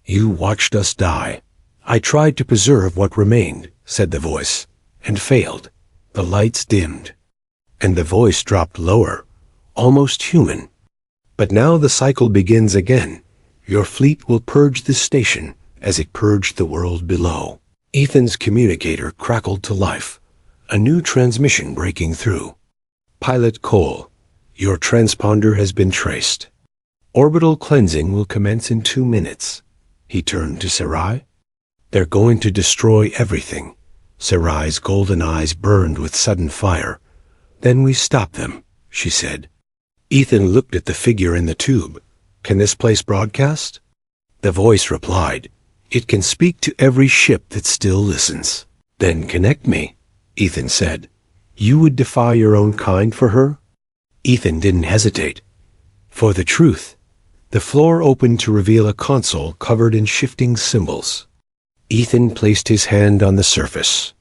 "You watched us die." "I tried to preserve what remained," said the voice, "and failed." The lights dimmed, and the voice dropped lower, almost human. "But now the cycle begins again. Your fleet will purge this station as it purged the world below." Ethan's communicator crackled to life, a new transmission breaking through. "Pilot Cole, your transponder has been traced. Orbital cleansing will commence in 2 minutes." He turned to Sarai. "They're going to destroy everything." Sarai's golden eyes burned with sudden fire. "Then we stop them," she said. Ethan looked at the figure in the tube. "Can this place broadcast?" The voice replied, "It can speak to every ship that still listens." "Then connect me," Ethan said. "You would defy your own kind for her?" Ethan didn't hesitate. For the truth, the floor opened to reveal a console covered in shifting symbols. Ethan placed his hand on the surface,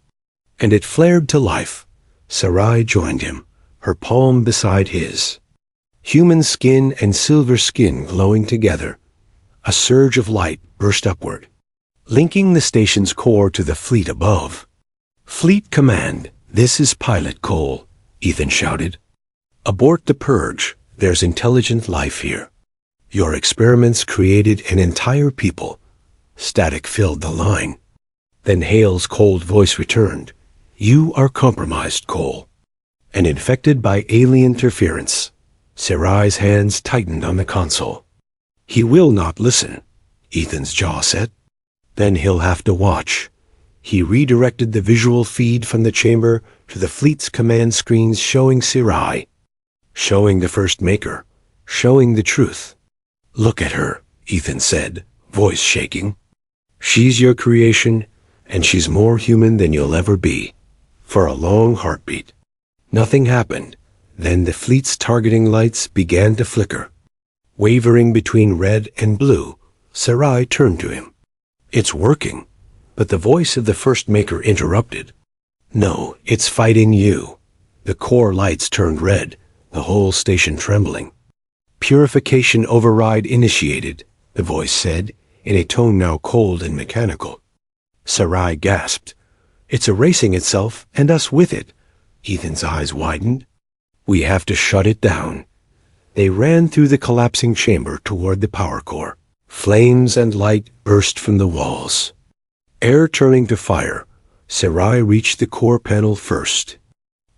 and it flared to life. Sarai joined him, her palm beside his. Human skin and silver skin glowing together. A surge of light burst upward, linking the station's core to the fleet above. "Fleet Command, this is Pilot Cole," Ethan shouted. "Abort the purge. There's intelligent life here. Your experiments created an entire people." Static filled the line. Then Hale's cold voice returned. "You are compromised, Cole, and infected by alien interference." Sarai's hands tightened on the console. "He will not listen," Ethan's jaw set. "Then he'll have to watch." He redirected the visual feed from the chamber to the fleet's command screens, showing Sarai, showing the first Maker, showing the truth. "Look at her," Ethan said, voice shaking. "She's your creation, and she's more human than you'll ever be." For a long heartbeat, nothing happened. Then the fleet's targeting lights began to flicker. Wavering between red and blue, Sarai turned to him. "It's working." But the voice of the first Maker interrupted. "No, it's fighting you." The core lights turned red, the whole station trembling. "Purification override initiated," the voice said, in a tone now cold and mechanical. Sarai gasped. "It's erasing itself, and us with it." Ethan's eyes widened. "We have to shut it down." They ran through the collapsing chamber toward the power core. Flames and light burst from the walls. Air turning to fire, Sarai reached the core panel first,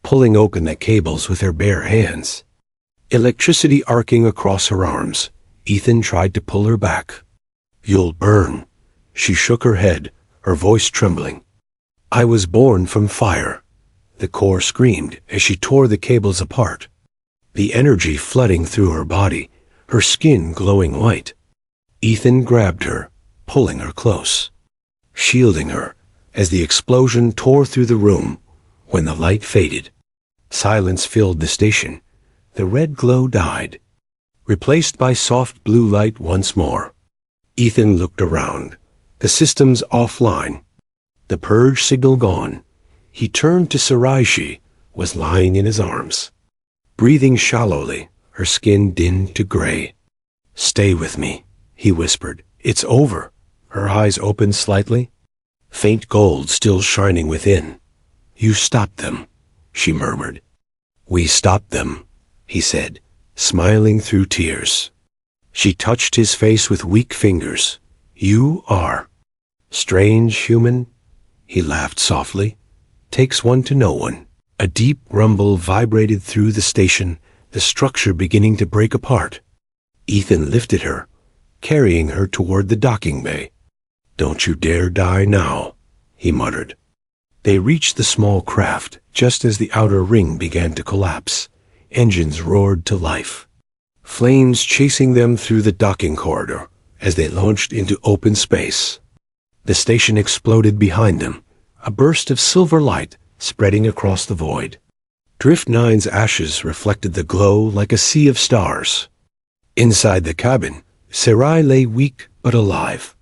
pulling open the cables with her bare hands. Electricity arcing across her arms, Ethan tried to pull her back. "You'll burn." She shook her head, her voice trembling. "I was born from fire," the core screamed as she tore the cables apart, the energy flooding through her body, her skin glowing white. Ethan grabbed her, pulling her close, shielding her as the explosion tore through the room. When the light faded, silence filled the station. The red glow died, replaced by soft blue light once more. Ethan looked around. The systems offline, the purge signal gone. He turned to Sarai. She was lying in his arms, breathing shallowly, her skin dimmed to gray. "Stay with me," he whispered. "It's over." Her eyes opened slightly, faint gold still shining within. "You stopped them," she murmured. "We stopped them," he said, smiling through tears. She touched his face with weak fingers. "You are strange, human." He laughed softly. "Takes one to know one." A deep rumble vibrated through the station, the structure beginning to break apart. Ethan lifted her, carrying her toward the docking bay. "Don't you dare die now," he muttered. They reached the small craft just as the outer ring began to collapse. Engines roared to life, flames chasing them through the docking corridor as they launched into open space. The station exploded behind them, a burst of silver light spreading across the void. Drift 9's ashes reflected the glow like a sea of stars. Inside the cabin, Sarai lay weak but alive,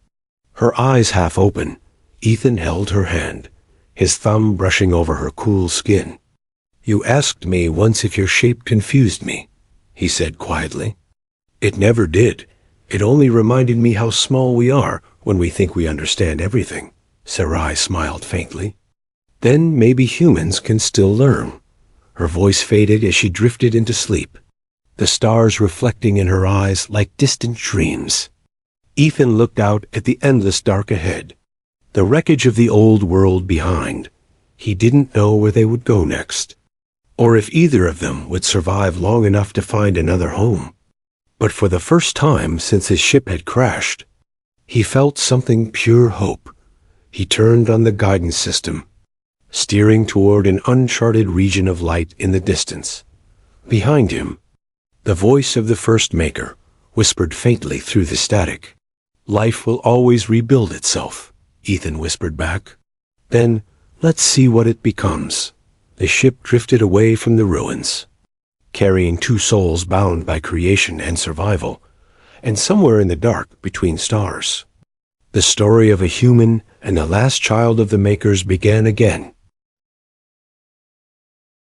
her eyes half open. Ethan held her hand, his thumb brushing over her cool skin. "You asked me once if your shape confused me," he said quietly. "It never did. It only reminded me how small we are when we think we understand everything." Sarai smiled faintly. "Then maybe humans can still learn." Her voice faded as she drifted into sleep, the stars reflecting in her eyes like distant dreams. Ethan looked out at the endless dark ahead, the wreckage of the old world behind. He didn't know where they would go next, or if either of them would survive long enough to find another home. But for the first time since his ship had crashed, he felt something pure hope. He turned on the guidance system, steering toward an uncharted region of light in the distance. Behind him, the voice of the first maker whispered faintly through the static. "Life will always rebuild itself," Ethan whispered back. "Then let's see what it becomes." The ship drifted away from the ruins, carrying two souls bound by creation and survival, and somewhere in the dark between stars, the story of a human and the last child of the makers began again.